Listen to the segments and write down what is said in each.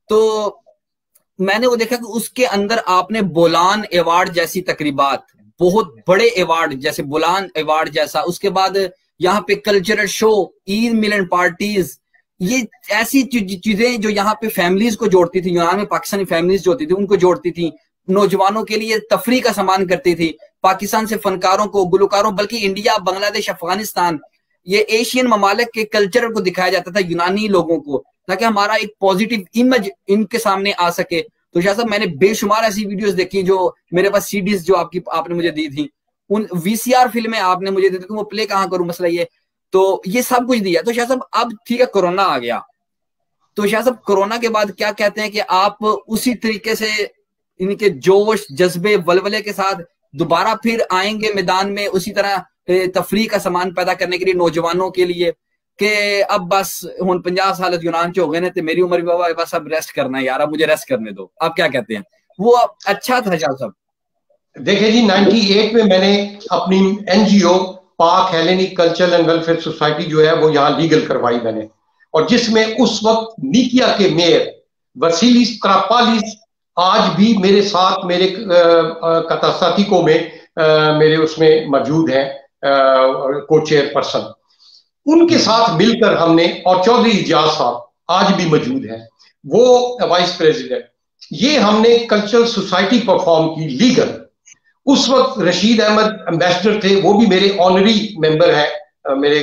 तो मैंने वो देखा कि उसके अंदर आपने बोलान अवार्ड जैसी तकरीबात, बहुत बड़े अवार्ड जैसे बोलान अवार्ड जैसा, उसके बाद यहाँ पे कल्चरल शो, ईद मिलन पार्टीज, ये ऐसी चीजें जो यहाँ पे फैमिलीज को जोड़ती थी, यूनान में पाकिस्तानी फैमिलीज जो होती थी उनको जोड़ती थी, नौजवानों के लिए तफरी का सामान करती थी, पाकिस्तान से फनकारों को, गुलकारों, बल्कि इंडिया, बांग्लादेश, अफगानिस्तान, ये एशियन ममालिक के कल्चर को दिखाया जाता था यूनानी लोगों को, ताकि हमारा एक पॉजिटिव इमेज इनके सामने आ सके। तो शाह साहब मैंने बेशुमार ऐसी वीडियोस देखी, जो मेरे पास सीडीज जो आपने मुझे दी थी, उन वीसीआर फिल्में आपने मुझे दी थी, वो प्ले कहाँ करूं, मसला ये। तो ये सब कुछ दिया। तो शाह साहब अब ठीक है कोरोना आ गया, तो शाह साहब कोरोना के बाद क्या कहते हैं कि आप उसी तरीके से इनके जोश, जज्बे, वलवले के साथ दोबारा फिर आएंगे मैदान में, उसी तरह तफरी का सामान पैदा करने के लिए नौजवानों के लिए, कि अब बस हुन 50 साल यूनान च हो गए ने, तो मेरी उम्र भी बाबा बस अब रेस्ट करना है यार, अब मुझे रेस्ट करने दो। आप क्या कहते हैं, वो अच्छा था शाह साहब? देखिए जी, 98 में मैंने अपनी एनजीओ पाक Hellenic cultural and welfare society जो है वो यहाँ लीगल करवाई मैंने, और जिसमें उस वक्त निकिया के मेयर वसीलिस क्रापालिस आज भी मेरे साथ, मेरे कतासातिकों में मेरे उसमें मौजूद हैं, को चेयरपर्सन, उनके साथ मिलकर हमने, और चौधरी इजाज साहब आज भी मौजूद हैं, वो वाइस प्रेसिडेंट, ये हमने कल्चरल सोसाइटी परफॉर्म की लीगल। उस वक्त रशीद अहमद एम्बेसडर थे, वो भी मेरे ऑनरी मेंबर हैं मेरे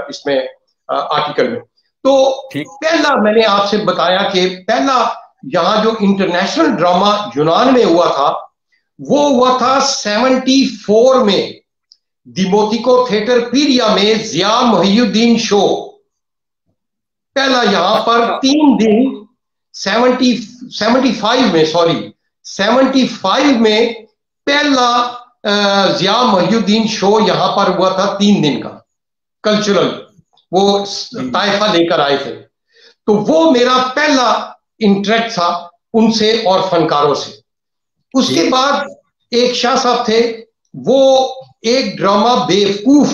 इसमें आर्टिकल में। तो पहला मैंने आपसे बताया कि पहला यहाँ जो इंटरनेशनल ड्रामा यूनान में हुआ था वो हुआ था 74 में दिमोतिको थिएटर पीरिया में जिया मोहिउद्दीन शो, पहला यहाँ पर 3 दिन 75 में पहला जिया मोहिउद्दीन शो यहाँ पर हुआ था, 3 दिन का कल्चरल, वो ताइफा लेकर आए थे। तो वो मेरा पहला इंटरेक्ट था उनसे और फनकारों से। उसके बाद एक शाह साहब थे, वो एक ड्रामा बेवकूफ,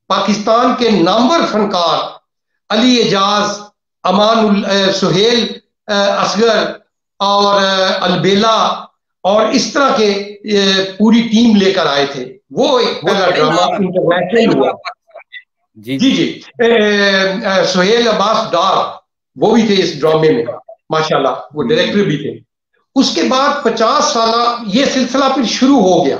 पाकिस्तान के नामवर फनकार अली एजाज, अमान सुहेल असगर और अलबेला और इस तरह के पूरी टीम लेकर आए थे। वो एक पहला ड्रामा इंटरनेशनल हुआ। जी जी, सुहेल अब्बास डार वो भी थे इस ड्रामे में, माशाल्लाह, वो डायरेक्टर भी थे। उसके बाद 50 साल ये सिलसिला फिर शुरू हो गया।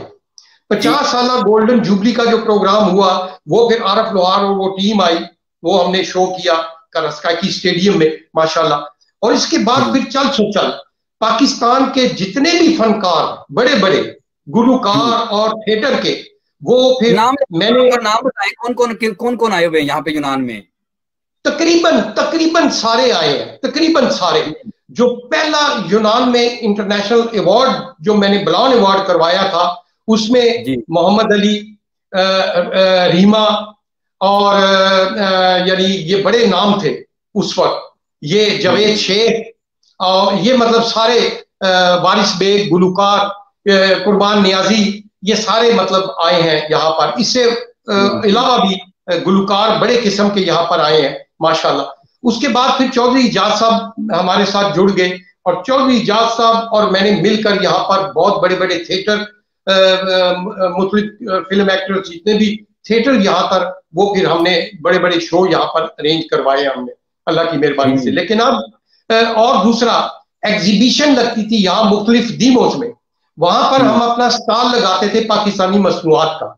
50 साल गोल्डन जुबली का जो प्रोग्राम हुआ, वो फिर आरफ लोहार और वो टीम आई, वो हमने शो किया करास्काकी स्टेडियम में, माशाल्लाह। और इसके बाद फिर चल पाकिस्तान के जितने भी फनकार, बड़े बड़े गुलकार और थिएटर के, वो फिर मैंने नाम बताए कौन कौन आए हुए यहाँ पे यूनान में? तकरीबन सारे आए हैं, तकरीबन सारे। जो पहला यूनान में इंटरनेशनल अवार्ड जो मैंने बलान अवार्ड करवाया था, उसमें मोहम्मद अली, रीमा और यानी ये बड़े नाम थे उस वक्त, ये जावेद शेख और ये मतलब सारे वारिस बेग, गुलकार, कुर्बान नियाजी, ये सारे मतलब आए हैं यहाँ पर। इससे अलावा भी गुलकार बड़े किस्म के यहाँ पर आए हैं, माशाल्लाह। उसके बाद फिर चौधरी इजाज साहब हमारे साथ जुड़ गए, और चौधरी इजाज साहब और मैंने मिलकर यहाँ पर बहुत बड़े बड़े थिएटर, मुख्तलिफ फिल्म एक्टर्स जितने भी थिएटर यहाँ पर, वो फिर हमने बड़े बड़े शो यहाँ पर अरेंज करवाए हमने, अल्लाह की मेहरबानी से। लेकिन अब और दूसरा एग्जीबिशन लगती थी यहाँ मुख्तलिफ दीमों में, वहां पर हम अपना स्टॉल लगाते थे पाकिस्तानी मसनूआत का।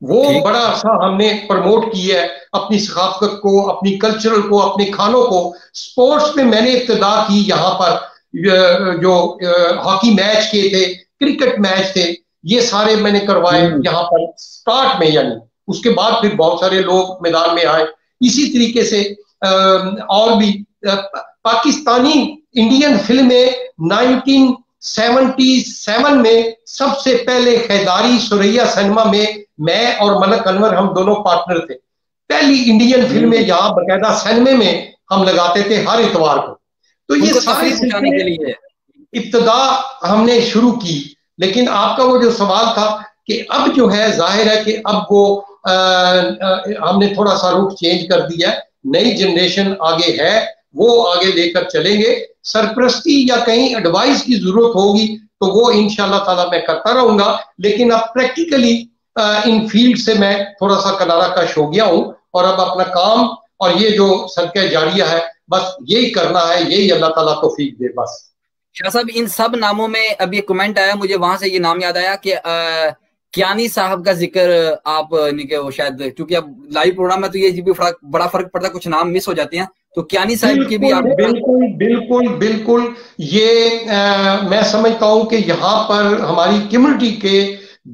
वो बड़ा सा हमने प्रमोट किया है अपनी सकाफत को, अपनी कल्चरल को, अपने खानों को। स्पोर्ट्स में मैंने इब्तिदा की, यहाँ पर जो हॉकी मैच के थे, क्रिकेट मैच थे, ये सारे मैंने करवाए यहाँ पर स्टार्ट में, यानी उसके बाद फिर बहुत सारे लोग मैदान में आए। इसी तरीके से और भी पाकिस्तानी इंडियन फिल्में 1977 में सबसे पहले खैदारी सुरैया सिनेमा में मैं और मलक अनवर, हम दोनों पार्टनर थे। पहली इंडियन फिल्में यहाँ बकायदा सिनेमा में हम लगाते थे हर इतवार को। तो ये सारी इब्तिदा हमने शुरू की। लेकिन आपका वो जो सवाल था कि अब जो है, जाहिर है कि अब वो हमने थोड़ा सा रुख चेंज कर दिया है, नई जनरेशन आगे है, वो आगे लेकर चलेंगे। सरपरस्ती या कहीं एडवाइस की जरूरत होगी तो वो इंशाल्लाह ताला मैं करता रहूंगा, लेकिन अब प्रैक्टिकली इन फील्ड से मैं थोड़ा सा किनारा कश हो गया हूं और अब अपना काम और ये जो सदका जारिया है बस यही करना है, यही अल्लाह ताला तौफीक दे बस। शाह साहब, इन सब नामों में अभी एक कमेंट आया मुझे, वहां से ये नाम याद आया कि कियानी साहब का जिक्र आप नहीं के, वो शायद क्योंकि अब लाइव प्रोग्राम है तो ये भी बड़ा फर्क पड़ता है, कुछ नाम मिस हो जाते हैं, तो कियानी साहब के भी आप बिल्कुल बिल्कुल बिल्कुल ये मैं समझता हूं कि यहाँ पर हमारी कम्युनिटी के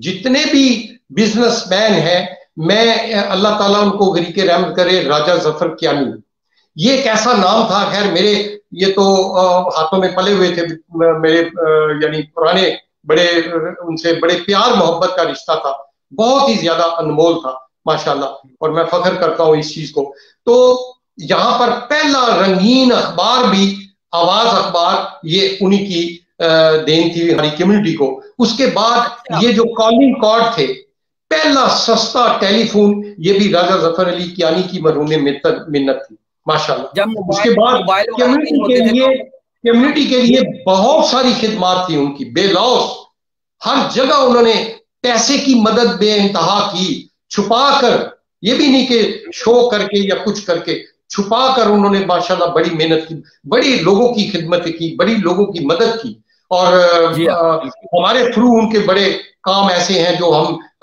जितने भी बिजनेसमैन हैं, मैं अल्लाह ताला उनको गरीके रहमत करे, राजा जफर कियानी, ये एक ऐसा नाम था। खैर मेरे ये तो हाथों में पले हुए थे, मेरे यानी पुराने बड़े उनसे बड़े प्यार मोहब्बत का रिश्ता था, बहुत ही ज्यादा अनमोल था माशाल्लाह, और मैं फख्र करता हूँ इस चीज को। तो यहाँ पर पहला रंगीन अखबार भी आवाज अखबार, ये उन्हीं की देन थी हमारी कम्युनिटी को। उसके बाद ये जो कॉलिंग कार्ड थे, पहला सस्ता टेलीफोन, ये भी राजा जफर अली कियानी की मरहूम मिन्नत थी माशाल्लाह। उसके बाद कम्युनिटी के लिए बहुत सारी खिदमात थी उनकी बेलौस, हर जगह उन्होंने पैसे की मदद बेइंतहा की, छुपा कर, ये भी नहीं कि शो करके या कुछ करके, छुपा कर उन्होंने माशाल्लाह बड़ी मेहनत की, बड़ी लोगों की खिदमत की, बड़ी लोगों की मदद की। और हमारे थ्रू उनके बड़े काम ऐसे हैं जो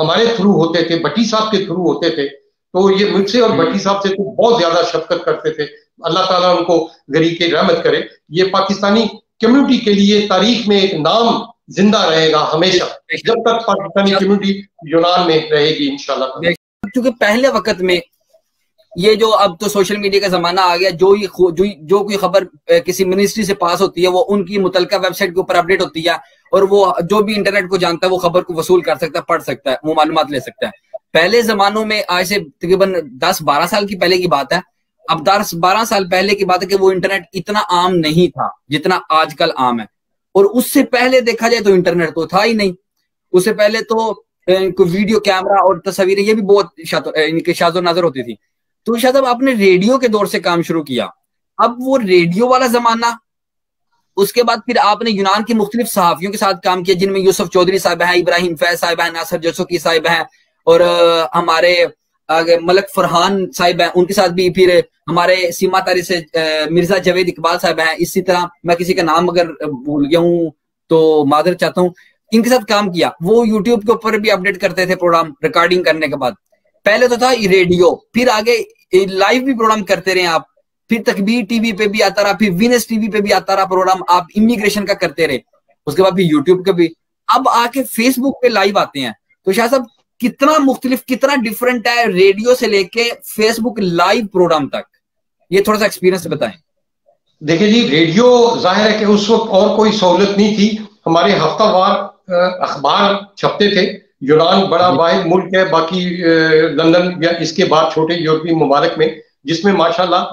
हमारे थ्रू होते थे, भट्टी साहब के थ्रू होते थे, तो ये मुझसे और भट्टी साहब से तो बहुत ज्यादा शफकत करते थे। अल्लाह ताला उनको गरीके रहमत करे। ये पाकिस्तानी कम्युनिटी के लिए तारीख में एक नाम जिंदा रहेगा हमेशा, जब तक पाकिस्तानी कम्युनिटी यूनान में रहेगी इंशाल्लाह। क्योंकि पहले वक्त में ये जो, अब तो सोशल मीडिया का जमाना आ गया, जो कोई खबर किसी मिनिस्ट्री से पास होती है वो उनकी मुतलका वेबसाइट के ऊपर अपडेट होती है, और वो जो भी इंटरनेट को जानता है वो खबर को वसूल कर सकता है, पढ़ सकता है, वो मालूमात ले सकता है। पहले जमानों में, आज से तकरीबन 10-12 साल की पहले की बात है, अब 10-12 साल पहले की बात है कि वो इंटरनेट इतना आम नहीं था जितना आजकल आम है। और उससे पहले देखा जाए तो इंटरनेट तो था ही नहीं। उससे पहले तो वीडियो कैमरा और तस्वीरें ये भी बहुत इनके शाज़ो नाज़र होती थी। तो शायद अब आपने रेडियो के दौर से काम शुरू किया, अब वो रेडियो वाला जमाना, उसके बाद फिर आपने यूनान के मुख्तलिफ सहाफियों के साथ काम किया, जिनमें यूसुफ चौधरी साहब हैं, इब्राहिम फैज साहब हैं, नासिर जसोकी साहब हैं, और हमारे मलक फरहान साहब हैं, उनके साथ भी फिर हमारे सीमा तारी से मिर्जा जावेद इकबाल साहब हैं। इसी तरह मैं किसी का नाम अगर भूल गया हूँ तो मादर चाहता हूँ, इनके साथ काम किया। वो यूट्यूब के ऊपर भी अपडेट करते थे प्रोग्राम रिकॉर्डिंग करने के बाद। पहले तो था रेडियो, फिर आगे लाइव भी प्रोग्राम करते रहे आप, फिर तकबीर टीवी पे भी आता रहा, फिर वीनस टीवी पे भी आता रहा प्रोग्राम, आप इमिग्रेशन का करते रहे, उसके बाद फिर यूट्यूब का भी, अब आके फेसबुक पे लाइव आते हैं। तो शाह साहब कितना मुख्तलिफ, कितना डिफरेंट है रेडियो से लेके फेसबुक लाइव प्रोग्राम तक, ये थोड़ा सा एक्सपीरियंस बताएं। देखिए जी, रेडियो जाहिर है कि उस वक्त और कोई सहूलत नहीं थी, हमारे हफ्तावार अखबार छपते थे। यूनान बड़ा वाहिद मुल्क है बाकी लंदन या इसके बाद छोटे यूरोपीय ममालिक में, जिसमें माशाल्लाह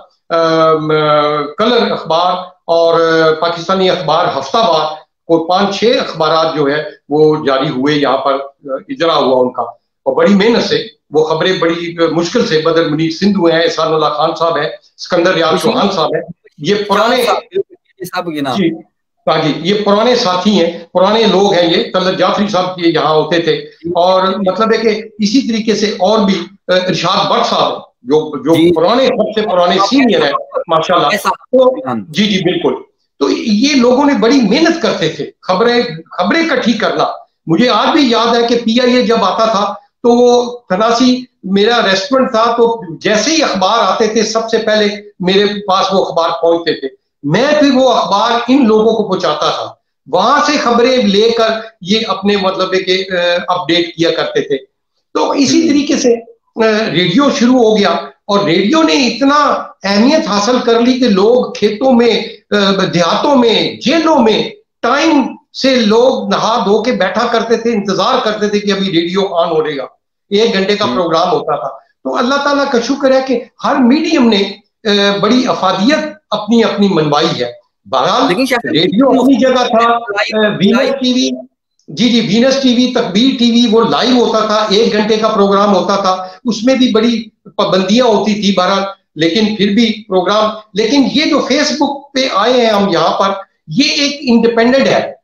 कलर अखबार और पाकिस्तानी अखबार हफ्तावार को 5-6 अखबार जो है वो जारी हुए, यहाँ पर इजरा हुआ उनका, और बड़ी मेहनत से वो खबरें बड़ी मुश्किल से, बदर मुनीर सिंधु हैं, एहसानुल्लाह खान साहब हैं, सिकंदर याद चौहान साहब हैं, ये पुराने जी, ये पुराने साथी हैं, पुराने लोग हैं। ये तलत जाफरी साहब ये यहाँ होते थे, और मतलब है कि इसी तरीके से और भी इरशाद भट्ट साहब जो पुराने, सबसे पुराने सीनियर है माशाल्लाह। तो जी जी बिल्कुल, तो ये लोगों ने बड़ी मेहनत करते थे खबरें इकट्ठी करना। मुझे आज भी याद है कि PIA जब आता था तो वो थनासी मेरा रेस्टोरेंट था, तो जैसे ही अखबार आते थे सबसे पहले मेरे पास वो अखबार पहुंचते थे, मैं फिर वो अखबार इन लोगों को पहुंचाता था, वहां से खबरें लेकर ये अपने मतलब के अपडेट किया करते थे। तो इसी तरीके से रेडियो शुरू हो गया, और रेडियो ने इतना अहमियत हासिल कर ली कि लोग खेतों में, देहातों में, जेलों में टाइम से लोग नहा धो के बैठा करते थे, इंतजार करते थे कि अभी रेडियो ऑन हो जाएगा। 1 घंटे का प्रोग्राम होता था। तो अल्लाह ताला का शुक्र है कि हर मीडियम ने बड़ी अफादियत अपनी अपनी मनवाई है। बहरहाल रेडियो अपनी जगह था, वीनस टीवी, जी जी वीनस टीवी, तकबीर टीवी, वो लाइव होता था, 1 घंटे का प्रोग्राम होता था, उसमें भी बड़ी पाबंदियां होती थी। बहरहाल लेकिन फिर भी प्रोग्राम, लेकिन ये जो फेसबुक पे आए हैं हम यहाँ पर, ये एक इंडिपेंडेंट है,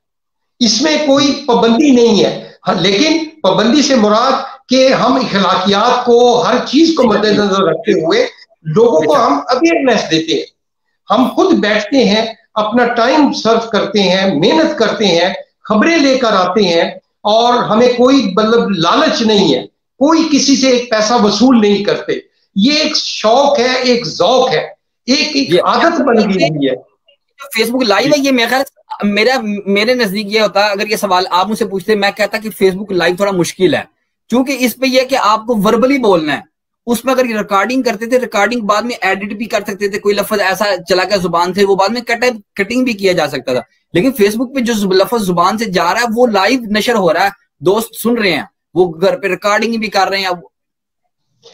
इसमें कोई पाबंदी नहीं है। हाँ, लेकिन पाबंदी से मुराद कि हम इखलाकियात को, हर चीज को मद्देनजर रखते हुए लोगों को हम अवेयरनेस देते हैं। हम खुद बैठते हैं, अपना टाइम सर्व करते हैं, मेहनत करते हैं, खबरें लेकर आते हैं, और हमें कोई मतलब लालच नहीं है, कोई किसी से एक पैसा वसूल नहीं करते। ये एक शौक है, एक ज़ौक है, एक आदत बन गई है। फेसबुक लाइव है, ये मेरे नजदीक ये होता है, अगर ये सवाल आप मुझसे पूछते, मैं कहता कि फेसबुक लाइव थोड़ा मुश्किल है, क्योंकि इस पे यह कि आपको वर्बली बोलना है। उसमें अगर रिकॉर्डिंग करते थे, रिकॉर्डिंग बाद में एडिट भी कर सकते थे, कोई लफ्ज ऐसा चला गया जुबान से, वो बाद में कटिंग भी किया जा सकता था। लेकिन फेसबुक पे जो लफ्ज जुबान से जा रहा है वो लाइव नशर हो रहा है, दोस्त सुन रहे हैं, वो घर पे रिकॉर्डिंग भी कर रहे हैं।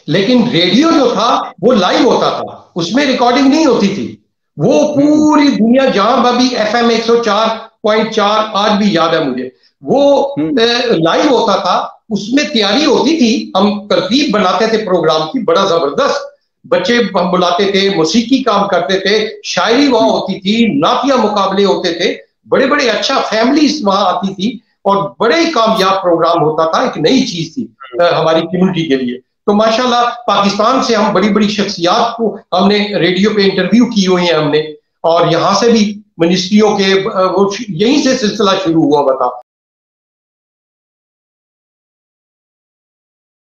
लेकिन रेडियो जो था वो लाइव होता था, उसमें रिकॉर्डिंग नहीं होती थी। वो पूरी दुनिया, जहां भी FM 104.4 आज भी याद है मुझे, वो लाइव होता था, उसमें तैयारी होती थी, हम तरतीब बनाते थे प्रोग्राम की, बड़ा जबरदस्त, बच्चे हम बुलाते थे, मौसीकी काम करते थे, शायरी वहां होती थी, नातिया मुकाबले होते थे, बड़े बड़े अच्छा फैमिलीज वहां आती थी, और बड़े ही कामयाब प्रोग्राम होता था, एक नई चीज थी हमारी कम्युनिटी के लिए। तो माशाल्लाह पाकिस्तान से हम बड़ी बड़ी शख्सियात को हमने रेडियो पे इंटरव्यू की हुई है हमने, और यहाँ से भी मिनिस्ट्रियों के, वो यहीं से सिलसिला शुरू हुआ था।